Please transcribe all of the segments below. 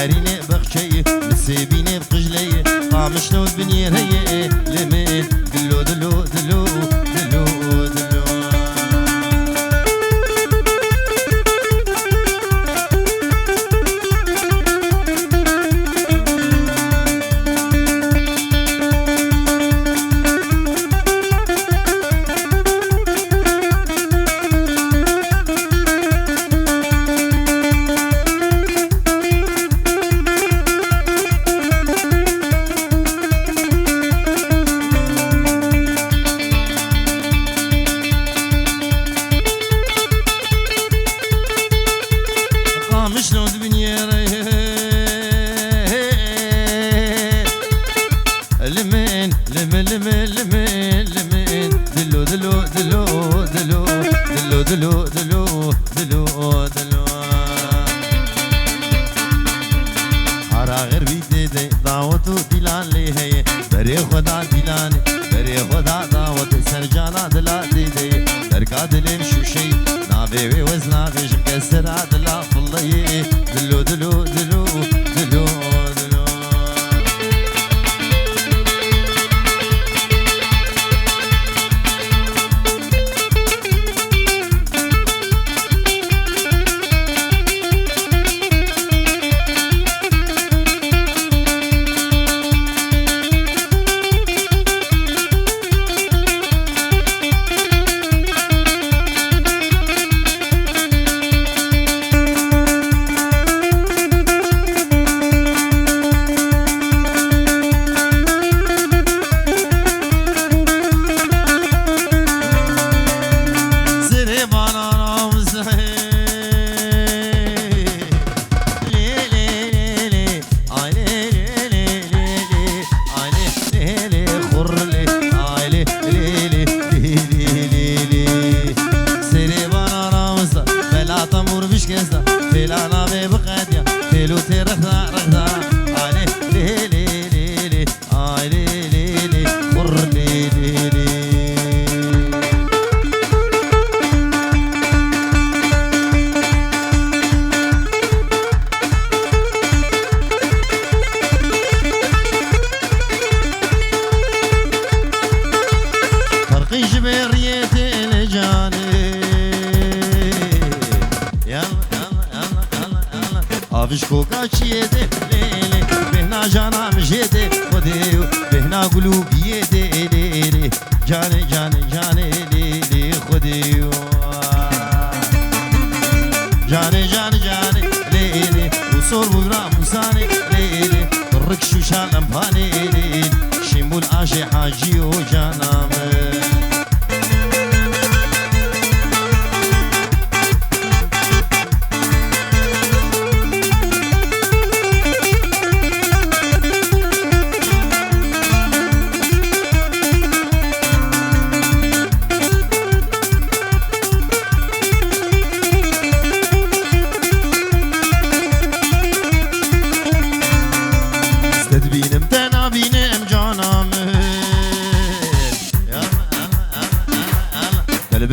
داريني بخشي نسيبيني بقجلي قامش لو بنير هي لمن دلو دلو دلو دلو دلو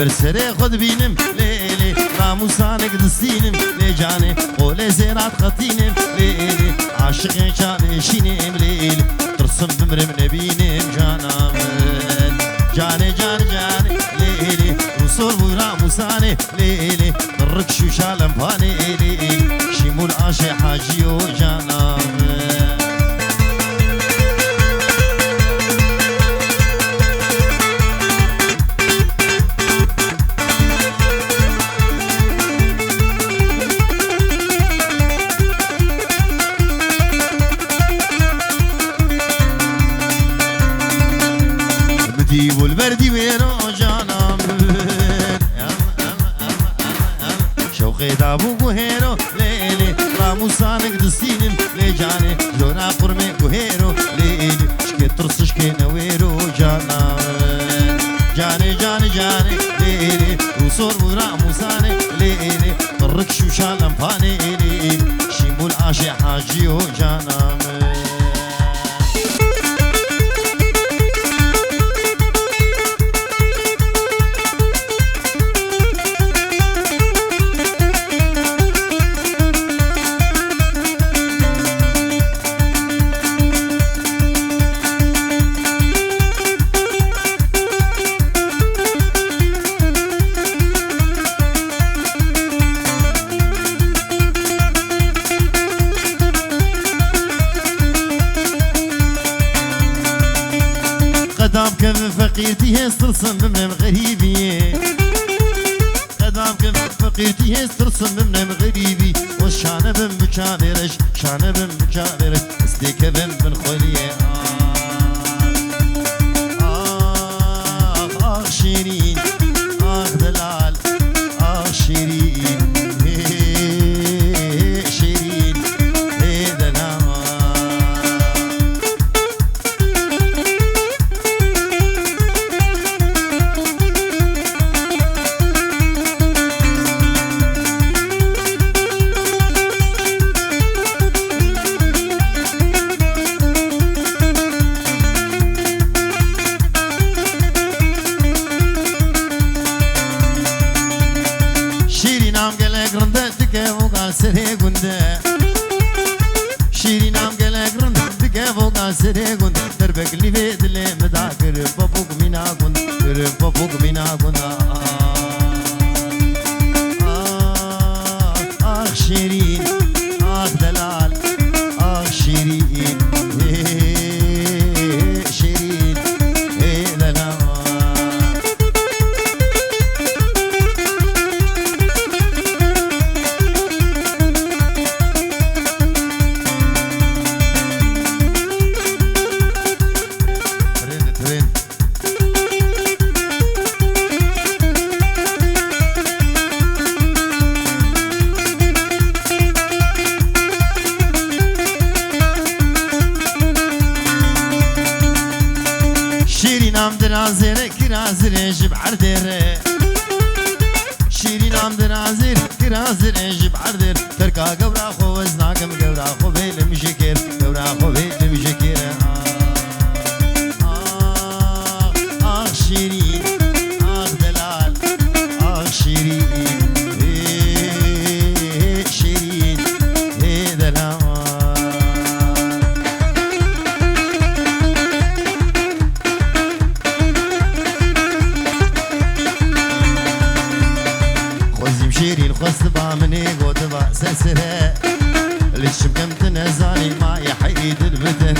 برسري خد بينم ليلي راموسانك دستينم لجاني قولي زيرات خطينم ليلي عاشقين شانشينم ليلي ترسم بمرم نبينم جانام جاني جاني جاني ليلي وصول بو راموساني ليلي نرك شو شالم باني ليلي شيمول عاشي حاجيو جانام والبردي وينو جانام شوقي دابو بوهيرو ليلي راموسانك دستينم لجاني جونا قرمي بوهيرو ليلي شكي ترس شكي نويرو جانام جاني جاني جاني ليلي وصور بو راموسانك ليلي طرك شو شالم فاني ليلي شيمول عاشي حاجيو جانام فقيرتي هسترسم بمنم غريبي قدام كم فقيرتي هسترسم بمنم غريبي وشانه بم بچابرش شانه بم بچابرش استيك بم بن خليه آخ شيرين آخ دلال آخ شيرين شيرين دلال سري قنده شيرين عم قلق رند دقا سري قنده دربك اللي بيد اللي مداكر بابوك مينا قند بابوك مينا قند آخ شيرين آخ دلال آخ شيرين شيرين دلال عم درازير كرازير جب عردير شيرين عم درازير كرازير جب عردير تركا قورا خو وزناكم قورا خو بيل مشكير قورا خو بيل مشكير آخ شيرين آخ دلال آخ شيرين شيرين دلال شيرين خص بامني قوت سلسلة ليش بكمت نزاني ما يحيد البدن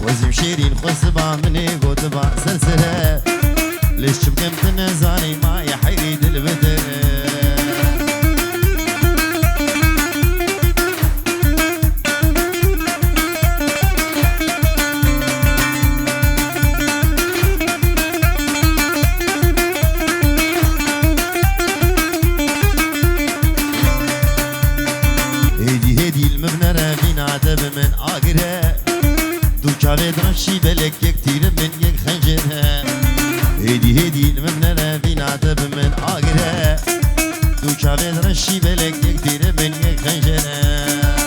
وزم شيرين خص بامني قوت سلسلة ليش بكمت نزاني ما يحيد البدن من آقره دو چاوه درشی بلک یک تیر من یک خنجره هدی المبنى بینات من آقره دو چاوه درشی بلک یک تیر من یک خنجره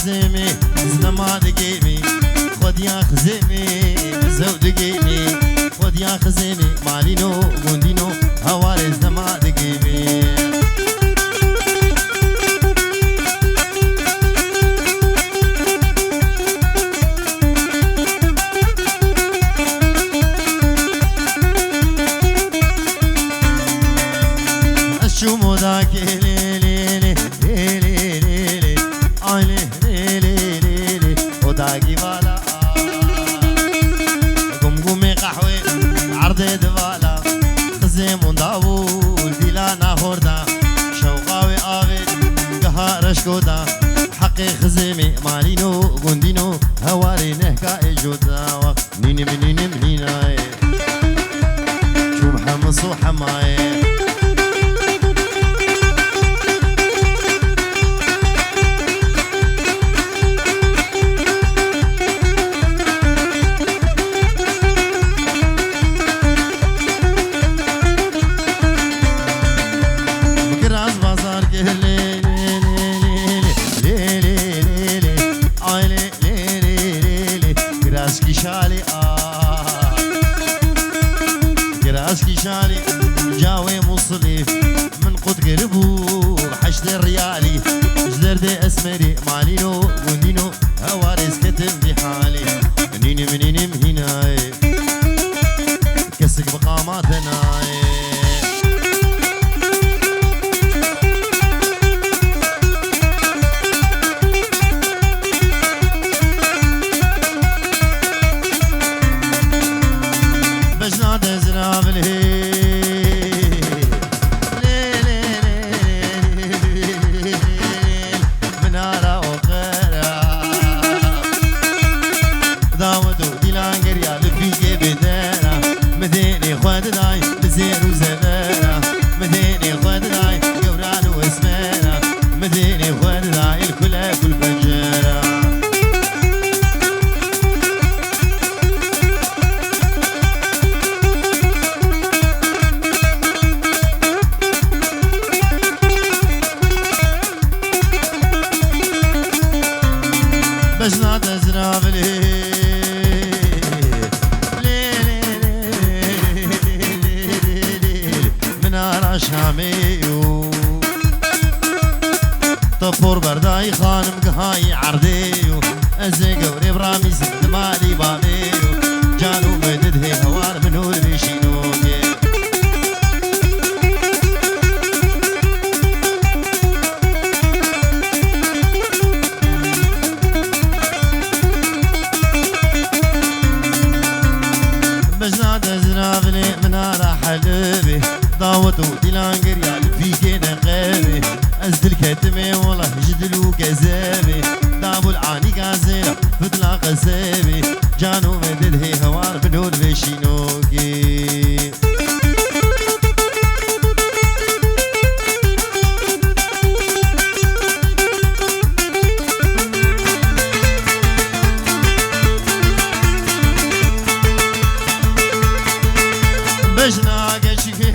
خزمي زلما دقيمي خد يا خزمي زو دقيمي خد يا خزمي مالينو قندينو هواري زلما دقيمي الشومو ذاك ليلي ليلي ليلي ليلي داقي بالا قمقمي قحوي عرضي دبالا خزيمون داوول ديلانا خوردا شوقاوي آوي قهار شكودا حقي خزيمي مالينو قندينو هواري نهكا إجودا نينم نينم نيناي شوم حمص وحماي شالي جاوي هناي كسك بقاماتنا بجنا دزنا بالهيل منارة وقرا داودو ديلانجر يا لفيك بدارا مديني خود داي بزير وزبارا مديني خود داي قبران واسمارا مديني خود داي الكل كل فجارا بجنا تزرع بالليل منارة شاميو طفور برداي خانم قهاي عرديو ازي قوري برامي سد مالي باميو جانو مدد هي هوار من هول بيشينوكي بجنا تزرافلي منارة حلبي ضاوت وديلانجر يا الفيكي نقابي ازدل كتمي والله جدلو كذابي دابو العاني كازيرا فتلا قسابي جانو مدد هي هوار بدور بشينوكي بجنا قشكي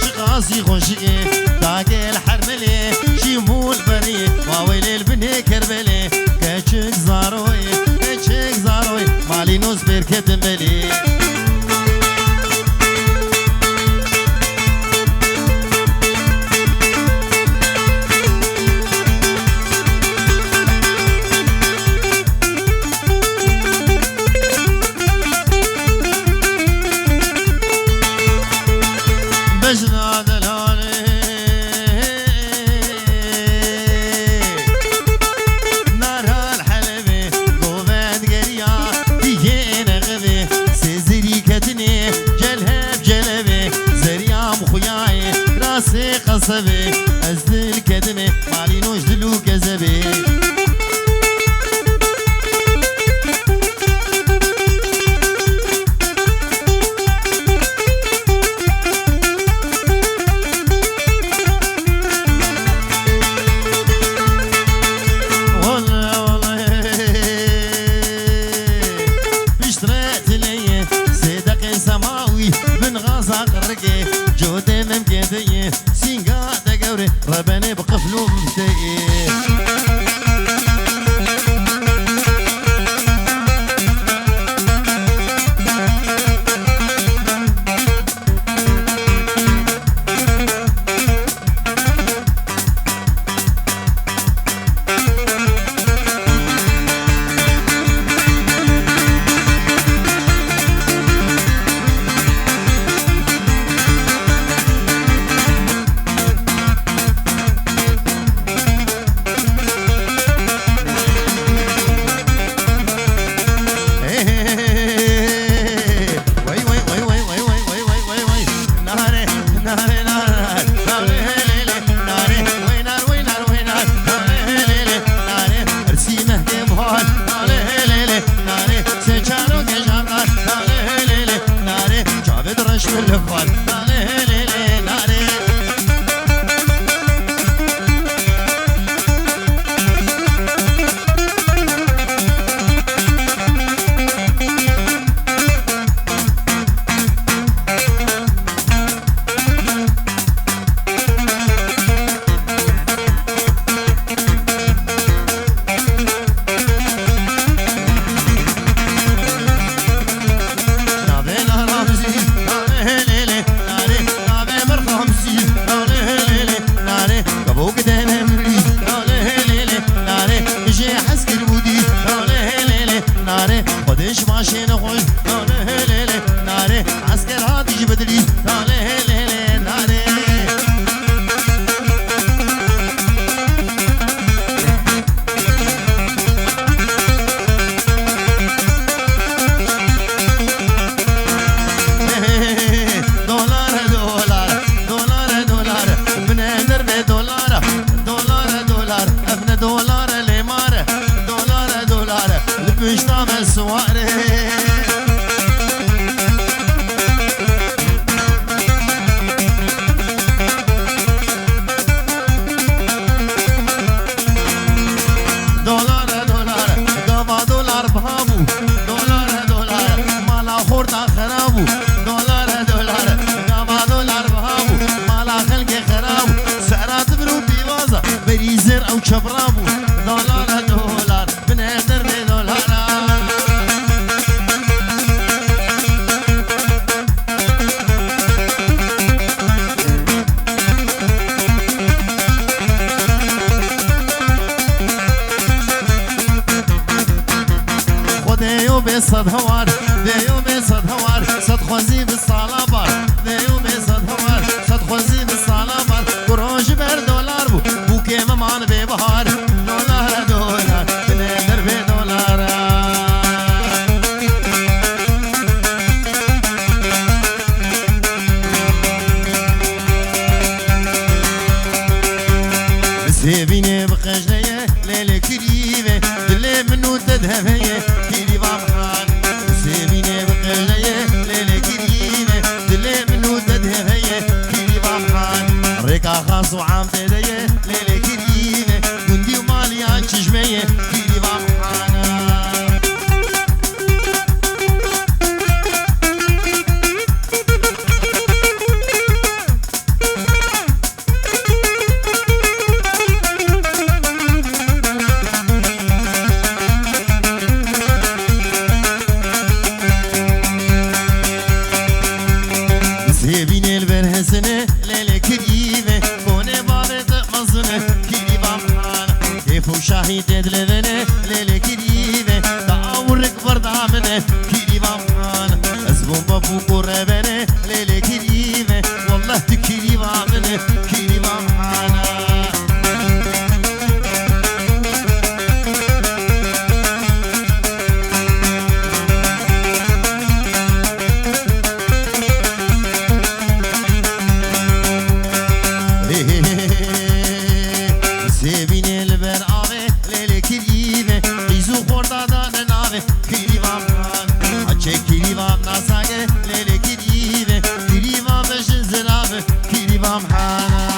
شقاسي خوشكي داقي الحرملي شيمول بري واويلي البني كربلي كشك زاروي مالي نوز بركة ملي بجنا دلالي نارها الحلبي قوبات قريا ديجين غبي سيزري كتني جلها بجلبي زريا مخياي راسي قصبي ازدل كدمي مالي نوش دلو كذبي جودة ممكن سينغا ناره خودش ماشین خوش ناره لیلی ناره عسکر ها دیج بدلی ناره لیلی ناره شبرابو دولار دولار بنادر بدولار خديو بصد هوار ديو بصد هوار صد خوزي بالصلابار ديو بصد هوار صد خوزي بالصلابار قروش بر دولار بو بوكي ممان ببهار دولار دولار بنادر بدولار سيبيني بخجلية ليلة كريمة دلي منو تدهمية كيري بامحان سيبيني بخجلية ليلة كريمة دلي منو تدهمية كيري بامحان ريكا خاص وعام تدية ليلة كريمة قندي ومالي عن شجمية كيري بامحان شاهي تدلبنه ليلة كريمة تعورك برد عمنه كيري بامحان أزبون بابوك وربنه ليلة كريمة والله تكيري بامنه كيري بامحان سيبيني البر كيريبام ناساگه لیلی کریبه کریبام بشن زرابه کریبام حانا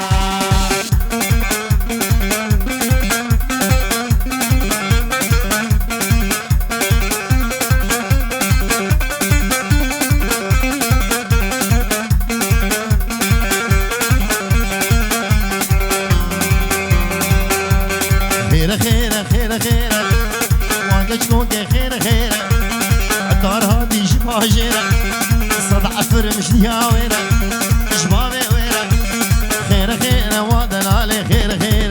خير خير خير خير واقش كونك خير خير دار هادي شباجيرة صدع فرمش دياويرة شبابي ويرة خير خير وادن علي خير خير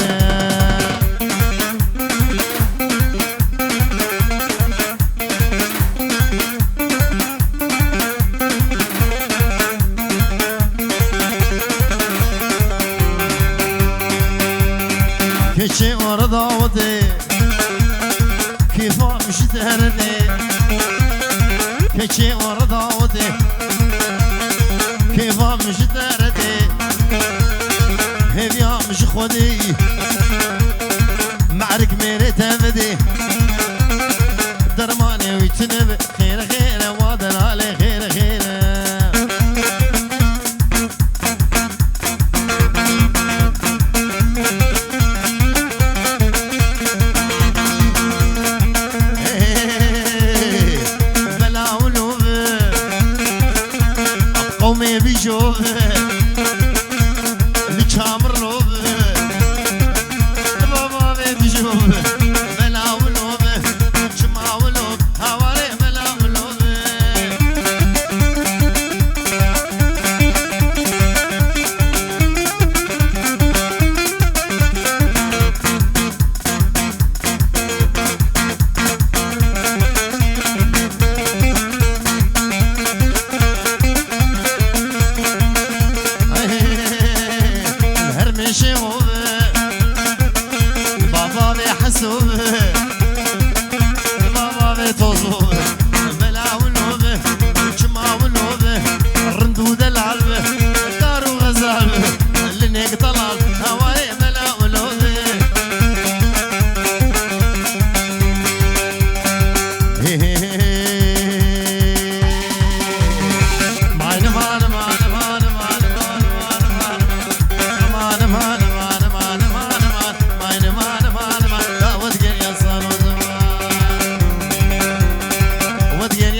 كشي ورداوتي كيفا مش تهردي كشي ورداوتي كيفا مش تهردي هبيا مش خودي معرك ميري تمدي درماني ويتنب خير خير وادن علي خير خير قومي بيشوف لكامر لوب بابا بيشوف ملاو لوب جماو لوب هواري ملاو لوب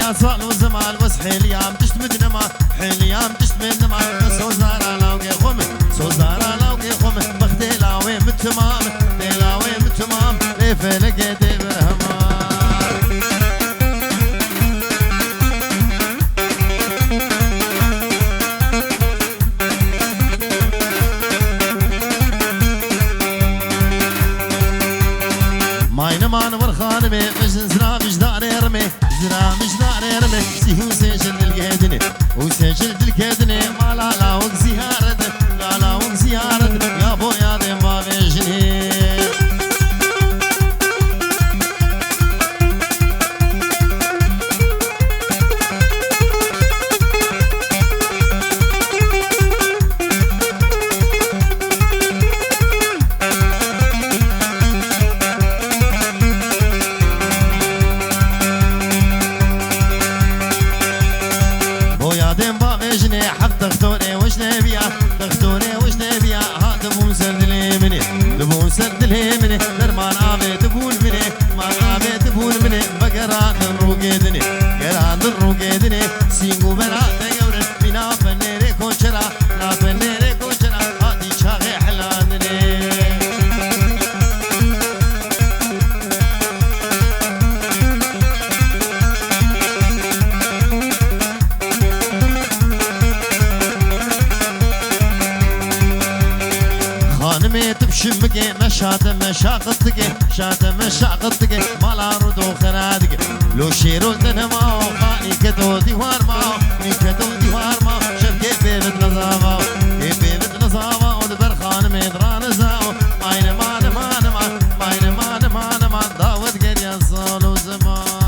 يا صال وزمان بس حليام تشتمد نما حليام تشتمد نما سوزارا لاوكي خم سوزارا لاوكي خم بختي لاوي متمام لاوي متمام لفلك دبرهما ماين ورخانمي مش زرا مش داري رمي زرا مش داري رمي سيهو سجل القدني وسجل القدني ما لا وق زيارة لا وق زيارة يا بو يا دي ما بيجني تختوني وش نبيا تختوني وش نبيا ها تبون سرد اليمني تبون سرد اليمني درمان آبي تبون مني ما آبي تبون مني بقران الروقيدني قران الروقيدني سينقو بلا تقورن بنا فنيري كوشرا لا فنيري كوشرا هاتي شاغي حلانني تبشمكي مشاطة مشاقتك شاطة مشاقتك مالا ردو خنادك لو شيرو تنماو خاني كدو ديوار ماو ني كدو ديوار ماو شبكي بيبت نظاماو بيبت نظاماو دبر خان ميدران زاو ماين مان مان مان ماين مان مان مان داود قريا صالو زمان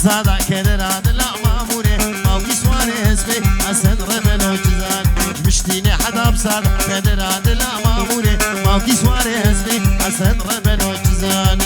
صادع كدرات لا ماموري موكي سواني اسمي اسد ربنا وجزان مشتيني حدا بصادع كدرات لا ماموري موكي سواني اسمي اسد ربنا وجزان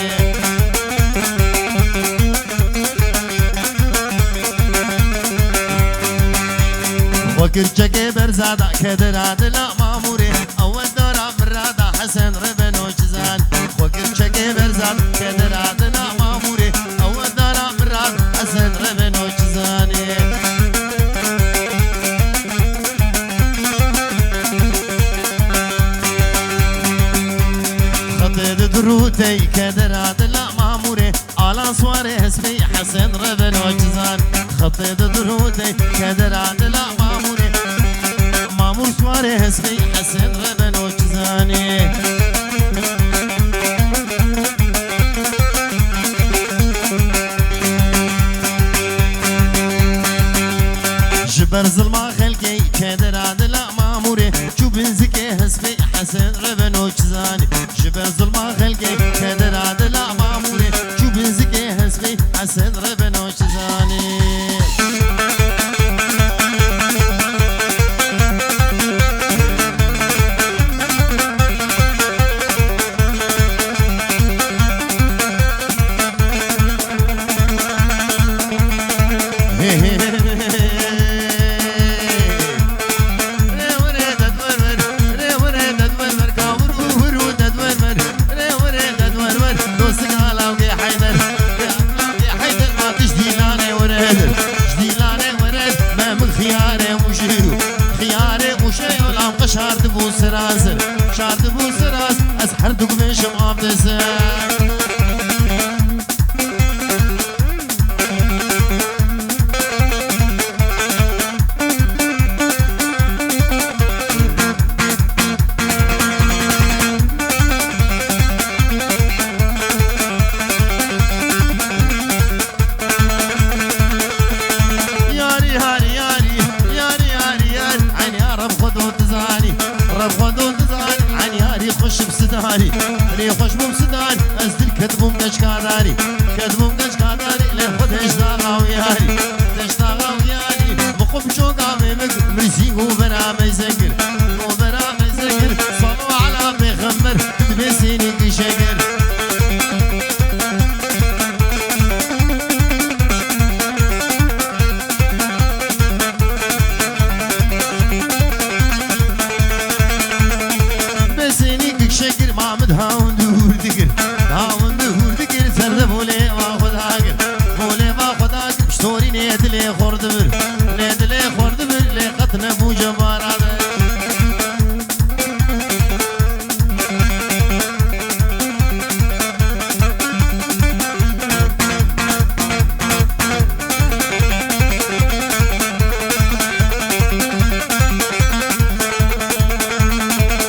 وكرشكي برزادع كدرات لا ماموري اول دورة مرادة حسن ربنا وجزان وكرشكي برزادع كدرات لا ماموري اول دورة مرادة حسن ربنا وجزاني دروتي كدر عدلا ماموري على صواري هسبي حسن ربن وجزان خطي دروتي كدر عدلا ماموري مامور صواري هسبي حسن ربن وجزاني جبر ظلما خلقي كدر عدلا ماموري شو بنزكي هسبي حسن ربن وجزاني جبر ظلما خلقي كدر عدلا ماموري شو بنزكي هسبي حسن ربن وجزاني شارد بو سراسر شارد بو سراس از هر دو گمشم آب دسر ري خوش بوم سدان از دل كتبوم دش كاداري كتبوم دش كاداري لخد اشتاقا وياري تشتاقا وياري مخوب شوقا ميمك مرسي وبرا ميزكر وبرا ميزكر صلوا على بيغمر تبسيني كشكر هاون دور دگر هاون دور دگر سرد بوله ما خدا گر بوله ما خدا گر شطوری ندلی خورد بر ندلی خورد بر لقت نبو جبارا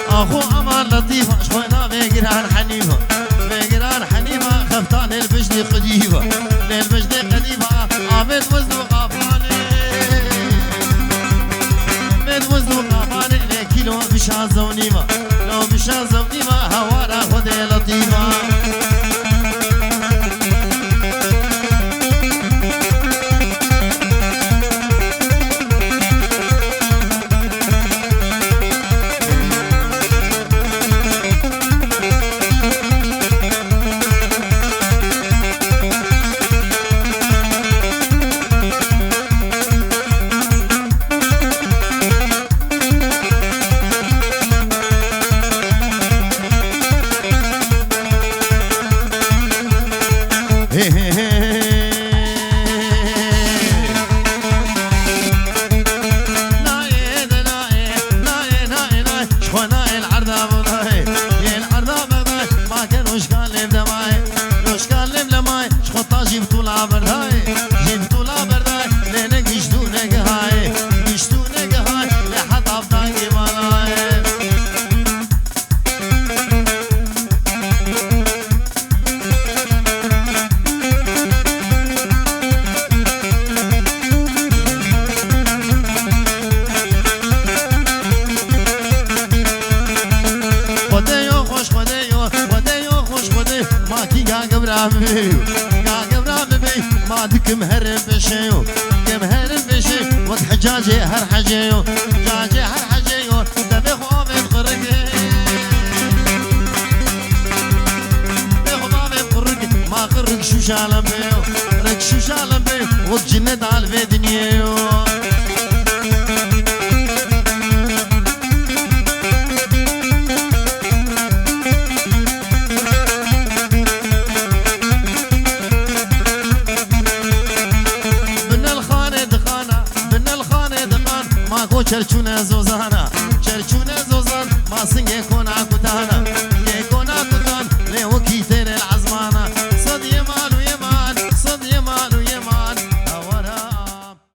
اخو امان لطيف شوينا بيقران حنيفه بيقران حنيفه خفتان البجدي قديفه للبجدي قديفه عبيد وزن وقافاني بيد وزن وقافاني لكيلو بشازه ونيمه لو بشازه ونيمه هوارا خدي لطيفه ما دكم هرب بشيو كم هرب بشي وقت حجاجي هر حجيو حجاجي هر حجيو دبي خواب بقرق بخواب بقرق ما قرق شو شالم بيو رك شو شالم بيو وقت جنة على في دنيايو چرچونه زوزانا چرچونه زوزان ما سنگه کن